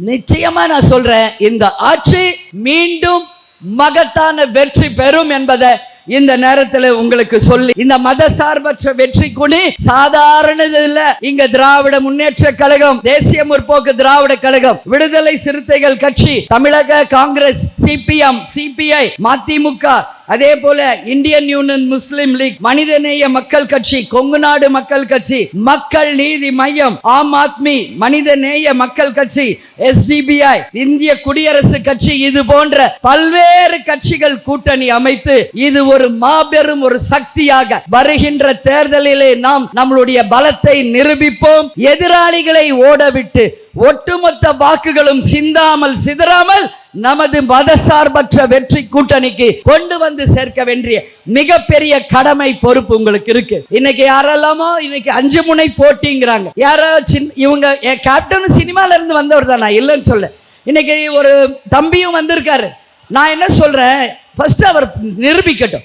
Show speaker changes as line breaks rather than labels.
நிச்சயமா நான் சொல்றேன், இந்த ஆட்சி மீண்டும் மகத்தான வெற்றி பெறும் என்பதை இந்த நேரத்தில் உங்களுக்கு சொல்லி, இந்த மதசார்பற்ற வெற்றி கொடி சாதாரணது இல்ல. இங்க திராவிட முன்னேற்ற கழகம், தேசிய முற்போக்கு திராவிட கழகம், விடுதலை சிறுத்தைகள் கட்சி, தமிழக காங்கிரஸ், சிபிஎம், சிபிஐ, மதிமுக, அதே போல இந்தியன் யூனியன் முஸ்லிம் லீக், மனிதநேய மக்கள் கட்சி, கொங்கு நாடு மக்கள் கட்சி, மக்கள் நீதி மையம், ஆம் ஆத்மி, மனிதநேய மக்கள் கட்சி, SDBI, இந்திய குடியரசு கட்சி, இது போன்ற பல்வேறு கட்சிகள் கூட்டணி அமைத்து இது ஒரு மாபெரும் ஒரு சக்தியாக வருகின்ற தேர்தலிலே நாம் நம்மளுடைய பலத்தை நிரூபிப்போம். எதிராளிகளை ஓடவிட்டு ஒட்டுமொத்த வாக்குகளும் சிந்தாமல் சிதறாமல் நமது மதசார்பற்ற வெற்றி கூட்டணிக்கு கொண்டு வந்து சேர்க்க வேண்டிய மிகப்பெரிய கடமை பொறுப்பு உங்களுக்கு இருக்கு. இன்னைக்கு யாரெல்லாமோ இன்னைக்கு 5 முனை போட்டிங்கிறாங்க. யாரோ இவங்க கேப்டன் சினிமால இருந்து வந்தவர் தான், நான் இல்லைன்னு சொல்ல. இன்னைக்கு ஒரு தம்பியும் வந்திருக்காரு. நான் என்ன சொல்றேன், ஃபர்ஸ்ட் அவர் நிரூபிக்கட்டும்.